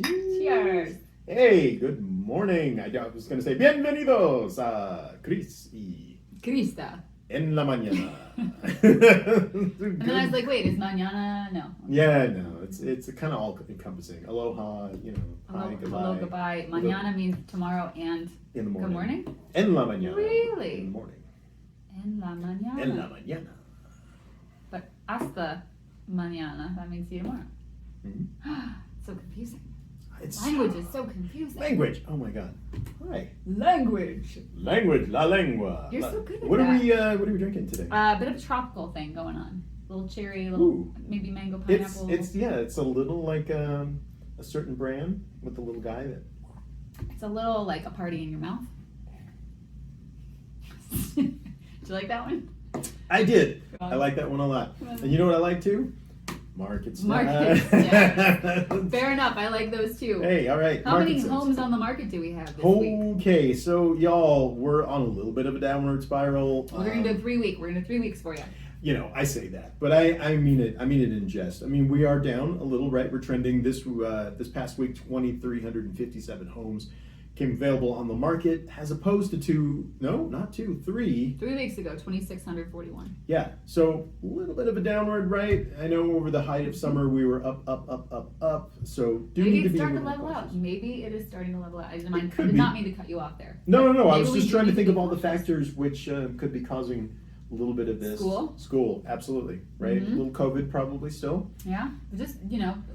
Cheers. Hey, good morning. I was going to say bienvenidos a Kris y Krista. en la mañana. And then I was like, wait, is mañana? No. Okay. Yeah, no, it's kind of all encompassing. Aloha, hi, goodbye. Hello, goodbye. Mañana means tomorrow and in the morning. Good morning? En la mañana. Really? In the morning. En la mañana. En la mañana. But hasta mañana, that means see you tomorrow. Mm-hmm. So confusing. It's Language is so confusing. Language. Oh my God. Hi. Language. Language. La lengua. You're so good at what that. What are we drinking today? A bit of a tropical thing going on. Little cherry, little maybe mango, pineapple. It's a little like a certain brand with the little guy that. It's a little like a party in your mouth. Did you like that one? I did. I like that one a lot. And you know what I like too? Markets. Markets, yeah. Fair enough. I like those too. Hey, all right. How many homes on the market do we have this week? Okay, so y'all, we're on a little bit of a downward spiral. We're gonna do a 3 week. We're gonna do 3 weeks for you. You know, I say that, but I mean it. I mean it in jest. I mean, we are down a little, right? We're trending this past week. 2,357 homes came available on the market, as opposed to 3. 3 weeks ago, 2,641. Yeah, so a little bit of a downward, right? I know over the height of summer we were up. So Maybe need to it's be starting a to little level out. cautious. Maybe it is starting to level out. I did Could not be. mean to cut you off there. No. I Maybe was we just do trying to need think to of be all the cautious. factors which could be causing a little bit of this. School, absolutely, right? Mm-hmm. A little COVID probably still. Yeah, just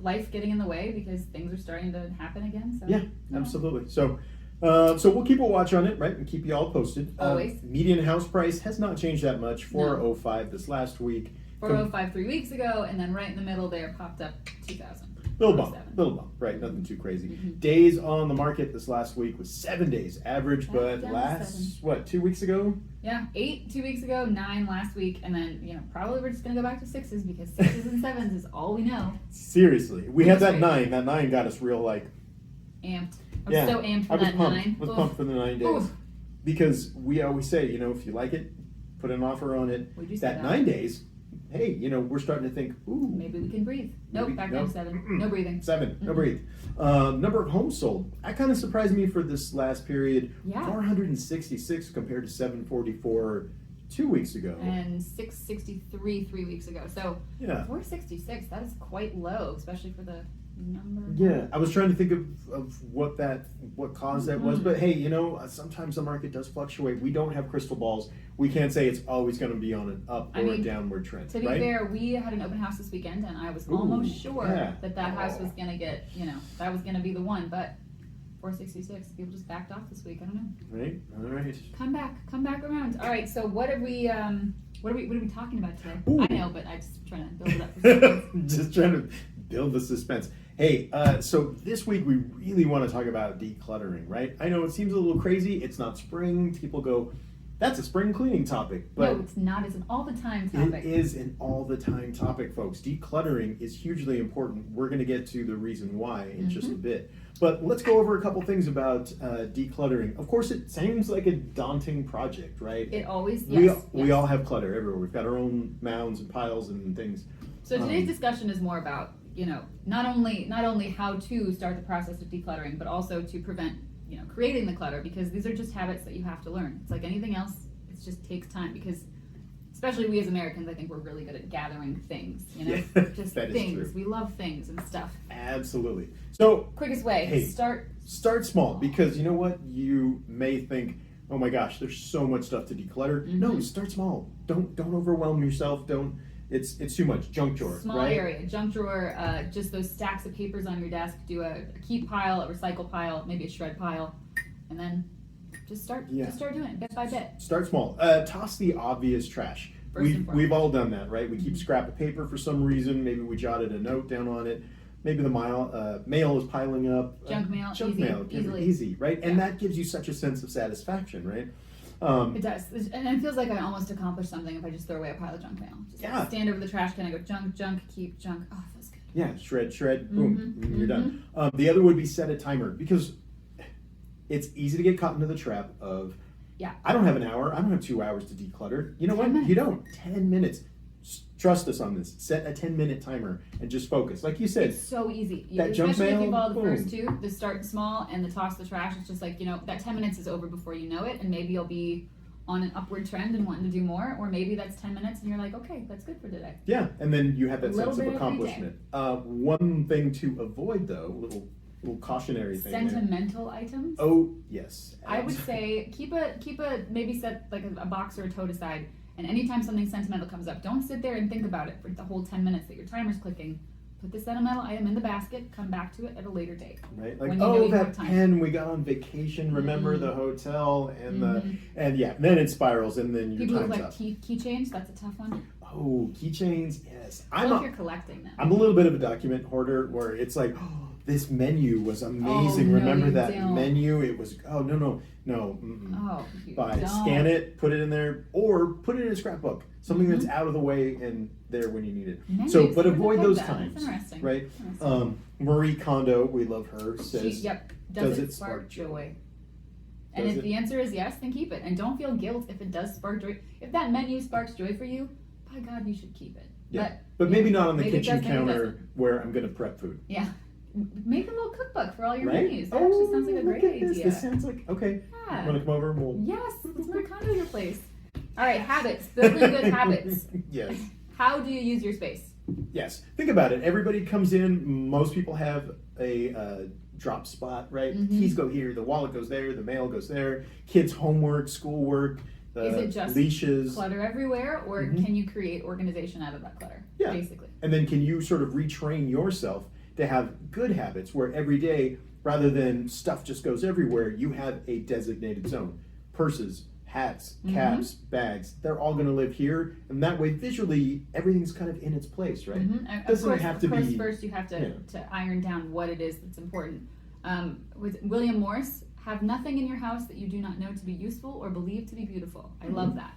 life getting in the way because things are starting to happen again. So Yeah, absolutely. So we'll keep a watch on it, right, and keep you all posted. Always. Median house price has not changed that much. 405 this last week. 405 3 weeks ago, and then right in the middle there popped up 2,000. Little bump, right? Nothing too crazy. Mm-hmm. Days on the market this last week was 7 days average, but down last 7. 2 weeks ago? Yeah, 8 2 weeks ago, 9 last week, and then probably we're just gonna go back to 6s because 6s and 7s is all we know. Seriously, we had that Crazy. 9. That 9 got us real Amped. I was so amped for I was that pumped. 9. I was pumped for the 9 days. Oof. Because we always say, if you like it, put an offer on it. We do say That that. 9 days, hey, we're starting to think, ooh. Maybe we can breathe. Nope, back down to 7. Mm-mm. No breathing. 7, no breathe. Number of homes sold. That kind of surprised me for this last period. Yeah. 466 compared to 744 2 weeks ago. And 663 3 weeks ago. So Yeah. 466, that is quite low, especially for the number. Yeah, I was trying to think of what caused that was, Mm-hmm. but hey, sometimes the market does fluctuate. We don't have crystal balls. We can't say it's always going to be on an up or a downward trend. To be right? fair, we had an open house this weekend, and I was Ooh, almost sure yeah. that house was gonna get, that was gonna be the one, but 466, people just backed off this week. I don't know. Right. All right. Come back around. All right. So what are we talking about today? Ooh. I know, but I'm just trying to build it up. For suspense. Just trying to build the suspense. Hey, so this week we really want to talk about decluttering, right? I know it seems a little crazy. It's not spring. People go, that's a spring cleaning topic. But no, it's not. It's an all the time topic. it is an all the time topic, folks. Decluttering is hugely important. We're going to get to the reason why in just a bit. But let's go over a couple things about decluttering. Of course, it seems like a daunting project, right? It always, yes. We all have clutter everywhere. We've got our own mounds and piles and things. So today's discussion is more about, not only how to start the process of decluttering, but also to prevent, creating the clutter, because these are just habits that you have to learn. It's like anything else, it just takes time, because especially we as Americans, I think we're really good at gathering things, Yeah, just that is things. true. We love things and stuff. Absolutely. So Quickest way, hey, start small, because you know what? You may think, oh my gosh, there's so much stuff to declutter. Mm-hmm. No, start small. Don't overwhelm yourself. It's too much. Junk drawer. small right? area, junk drawer, just those stacks of papers on your desk. Do a keep pile, a recycle pile, maybe a shred pile, and then just start doing it bit by bit. Start small. Toss the obvious trash. First and foremost. We've all done that, right? We keep scrap of paper for some reason. Maybe we jotted a note down on it. Maybe the mail is piling up. Junk mail, easily. Easy, right? And Yeah. that gives you such a sense of satisfaction, right? It does, and it feels like I almost accomplished something if I just throw away a pile of junk mail. Just stand over the trash can and go junk, keep junk. Oh, it feels good. Yeah, shred, boom, Mm-hmm, you're done. The other would be set a timer, because it's easy to get caught into the trap of, Yeah. I don't have an hour, I don't have 2 hours to declutter. You know 10 what? minutes. You don't. 10 minutes. trust us on this. Set a 10-minute timer and just focus. Like you said, It's so easy. that junk Especially if mail, you follow the boom. first two, the start small and the toss the trash. It's just like, that 10 minutes is over before you know it, and maybe you'll be on an upward trend and wanting to do more, or maybe that's 10 minutes and you're like, okay, that's good for today. Yeah, and then you have that Little sense of bit every accomplishment. One thing to avoid, though, little cautionary thing there. Sentimental items. Oh, yes. I would say keep a maybe set like a box or a tote aside, and anytime something sentimental comes up, don't sit there and think about it for the whole 10 minutes that your timer's clicking. Put the sentimental item in the basket, come back to it at a later date. Right, like, when you know you that have time. pen we got on vacation, remember the hotel, and then it spirals, and then your People time's look up. like keychains, that's a tough one. Oh, keychains, yes. Well, if you're collecting them. I'm a little bit of a document hoarder where it's like, oh, this menu was amazing. Oh, no, Remember you that don't. menu? It was, oh, no. Mm-mm. Oh, you Buy, don't. scan it, put it in there, or put it in a scrapbook. Something that's Mm-hmm. out of the way and there when you need it. Menus, So, but where the avoid heck those that? times, That's interesting. right? Interesting. Marie Kondo, we love her, She, says, does it spark joy? And Does if it? the answer is yes, then keep it. And don't feel guilt if it does spark joy. If that menu sparks joy for you, by God, you should keep it. Yeah. But maybe not on the maybe it kitchen does, maybe it counter doesn't. where I'm going to prep food. Yeah. Make a little cookbook for all your Right? menus. That actually sounds like a look great at this. idea. This sounds like, okay, Yeah. want to come over and we'll... Yes, let's Marie Kondo your place. All right, habits. Building good habits. Yes. How do you use your space? Yes. Think about it. Everybody comes in. Most people have a drop spot, right? Mhm. Keys go here. The wallet goes there. The mail goes there. Kids' homework, schoolwork, Is it just leashes. clutter everywhere, or Mhm. can you create organization out of that clutter? Yeah. Basically. And then can you sort of retrain yourself to have good habits where every day, rather than stuff just goes everywhere, you have a designated zone. Purses, hats, caps, bags, they're all going to live here. And that way, visually, everything's kind of in its place, right? Of Doesn't course, have to of course, be- first you have to, yeah. to iron down what it is that's important. With William Morris, have nothing in your house that you do not know to be useful or believe to be beautiful. I love that.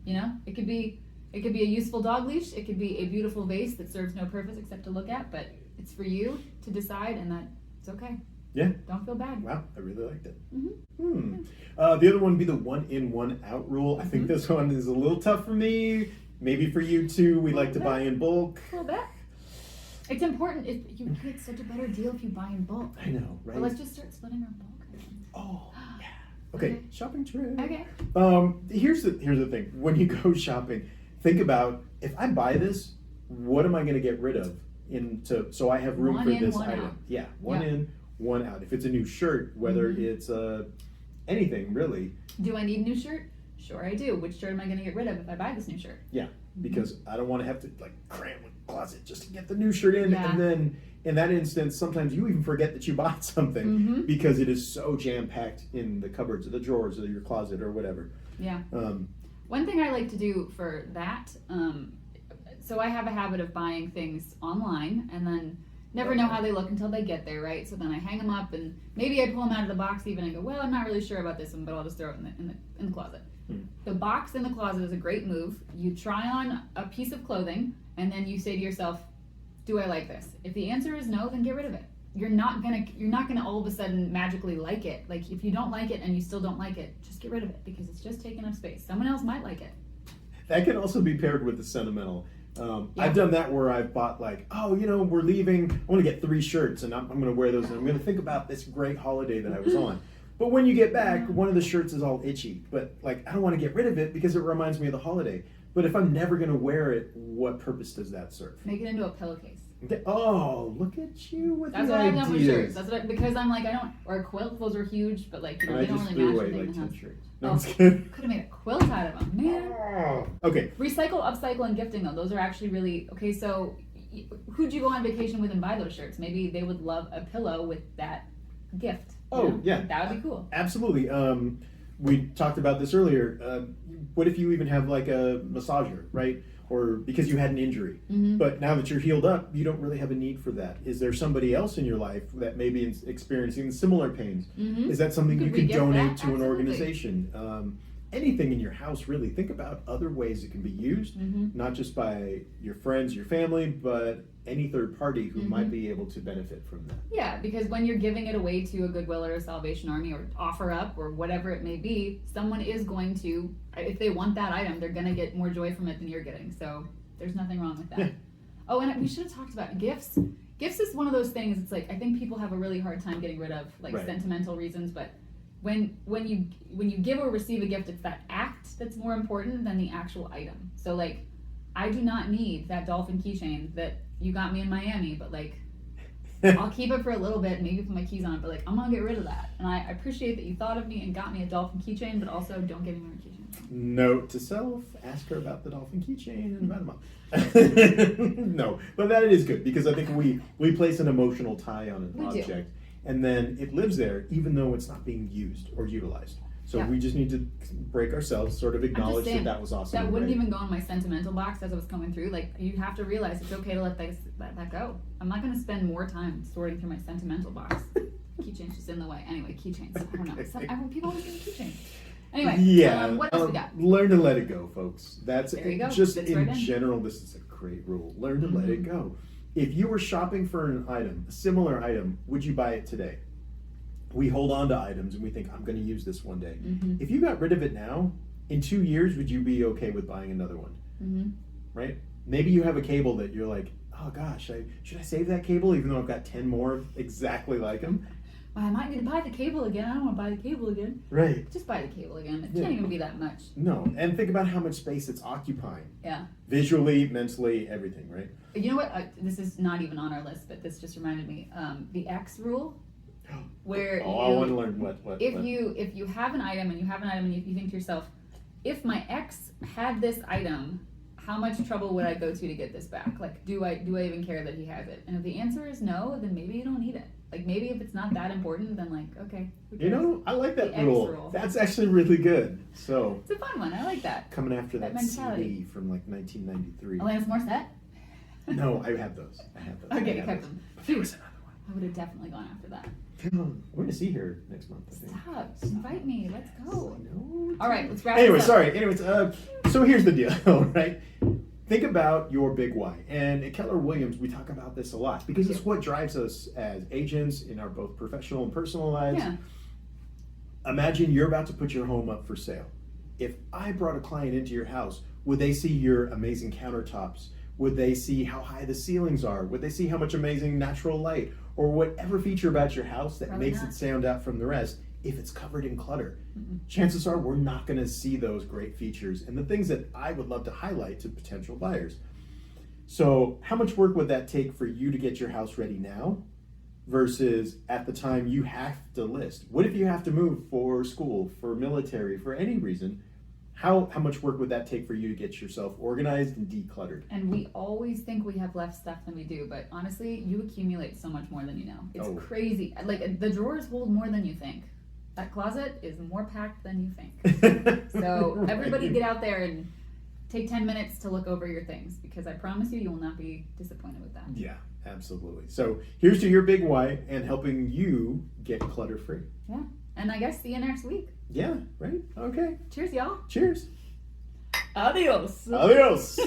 It could be a useful dog leash. It could be a beautiful vase that serves no purpose except to look at, but it's for you to decide, and that it's okay. Yeah. Don't feel bad. Wow, I really liked it. Mm-hmm. The other one would be the 1 in, 1 out rule. I think this one is a little tough for me. Maybe for you too. We like to buy in bulk. A little bit. It's important. If you get such a better deal if you buy in bulk. I know, right? But let's just start splitting our bulk items. Oh, yeah. Okay, shopping trip. Okay. Here's the thing. When you go shopping, think about, if I buy this, what am I going to get rid of so I have room One for in, this one item? out. Yeah, one Yeah. in, one out. If it's a new shirt, whether it's anything really, Do I need a new shirt? Sure I do. Which shirt am I going to get rid of if I buy this new shirt? because I don't want to have to cram the closet just to get the new shirt in. Yeah. And then in that instance, sometimes you even forget that you bought something because it is so jam-packed in the cupboards or the drawers of your closet or whatever. Yeah. One thing I like to do for that, so I have a habit of buying things online and then never know how they look until they get there, right? So then I hang them up and maybe I pull them out of the box even and go, well, I'm not really sure about this one, but I'll just throw it in the closet. The box in the closet is a great move. You try on a piece of clothing and then you say to yourself, do I like this? If the answer is no, then get rid of it. You're not gonna all of a sudden magically like it. Like if you don't like it and you still don't like it, just get rid of it because it's just taking up space. Someone else might like it. That can also be paired with the sentimental. I've done that where I've bought we're leaving. I want to get 3 shirts and I'm going to wear those and I'm going to think about this great holiday that I was on. But when you get back, one of the shirts is all itchy. But I don't want to get rid of it because it reminds me of the holiday. But if I'm never going to wear it, what purpose does that serve? Make it into a pillowcase. Oh, look at you with That's the what I've done with ideas. shirts. Because I'm like, or a quilt, those are huge, but And they I don't just really threw match away anything in like the 10 house. shirts. No, Oh, I'm just kidding. Could have made a quilt out of them, man. Okay. Recycle, upcycle, and gifting though. Those are actually really okay. So, who'd you go on vacation with and buy those shirts? Maybe they would love a pillow with that gift. Oh, yeah. That would be cool. Absolutely. We talked about this earlier. What if you even have like a massager, right? Or because you had an injury, but now that you're healed up, you don't really have a need for that. Is there somebody else in your life that may be experiencing similar pains? Is that something you could donate to an organization? Anything in your house, really. Think about other ways it can be used, not just by your friends, your family, but any third party who might be able to benefit from that. Yeah, because when you're giving it away to a Goodwill or a Salvation Army or Offer Up or whatever it may be, someone is going to, if they want that item, they're going to get more joy from it than you're getting. So There's nothing wrong with that. Yeah. Oh, and we should have talked about gifts. Gifts is one of those things. It's like I think people have a really hard time getting rid of like Right. sentimental reasons, but when you give or receive a gift, it's that act that's more important than the actual item. So like, I do not need that dolphin keychain that you got me in Miami, but like, I'll keep it for a little bit, maybe put my keys on it, but like, I'm gonna get rid of that. And I appreciate that you thought of me and got me a dolphin keychain, but also don't give me more keychains. Note to self, ask her about the dolphin keychain in about a month. No, but that is good because I think we place an emotional tie on an We do. object and then it lives there even though it's not being used or utilized. So Yeah. we just need to break ourselves, sort of acknowledge saying, that was awesome. That and wouldn't great. even go in my sentimental box as I was coming through. Like, you have to realize it's okay to let that go. I'm not gonna spend more time sorting through my sentimental box. Keychain's just in the way. Anyway, keychains. I don't know. People always use keychains. Anyway, Yeah, what else we got? learn to let it go, folks. That's There you go. just Fits in right in. general. This is a great rule. Learn to let it Mhm. go. If you were shopping for an item, a similar item, would you buy it today? We hold on to items and we think, I'm going to use this one day. Mm-hmm. If you got rid of it now, in 2 years, would you be okay with buying another one? Mm-hmm. Right? Maybe you have a cable that you're like, oh gosh, should I save that cable even though I've got 10 more exactly like them? I might need to buy the cable again. I don't want to buy the cable again. Right. Just buy the cable again. It Yeah. can't even be that much. No. And think about how much space it's occupying. Yeah. Visually, mentally, everything, right? You know what? this is not even on our list, but this just reminded me. The X rule, where I want to learn what. if you have an item and you you think to yourself, if my ex had this item, how much trouble would I go to get this back? Like, do I even care that he has it? And if the answer is no, then maybe you don't need it. Like, maybe if it's not that important, then like, okay. who You cares? know, I like that The X rule. rule. That's actually really good. So, It's a fun one. I like that. coming after That that mentality. CD from like 1993. Alanis Morissette? No, I have those. Okay, I you have kept those. them. But there was another one. I would have definitely gone after that. We're going to see her next month, I think. Stop. Invite me. Let's go. No. All right, let's wrap Anyway, this up. sorry. Anyways, so here's the deal, right? Think about your big why. And at Keller Williams, we talk about this a lot because it's what drives us as agents in our both professional and personal lives. Yeah. Imagine you're about to put your home up for sale. If I brought a client into your house, would they see your amazing countertops? Would they see how high the ceilings are? Would they see how much amazing natural light or whatever feature about your house that Probably makes not. it stand out from the rest? If it's covered in clutter, Mm-mm. chances are we're not going to see those great features and the things that I would love to highlight to potential buyers. So how much work would that take for you to get your house ready now versus at the time you have to list? What if you have to move for school, for military, for any reason? How much work would that take for you to get yourself organized and decluttered? And we always think we have less stuff than we do, but honestly, you accumulate so much more than you know. It's Oh. crazy. Like, the drawers hold more than you think. That closet is more packed than you think. So everybody get out there and take 10 minutes to look over your things, because I promise you, you will not be disappointed with that. Yeah, absolutely. So here's to your big why and helping you get clutter free. Yeah. And I guess see you next week. Yeah, right? Okay. Cheers, y'all. Cheers. Adios. Adios.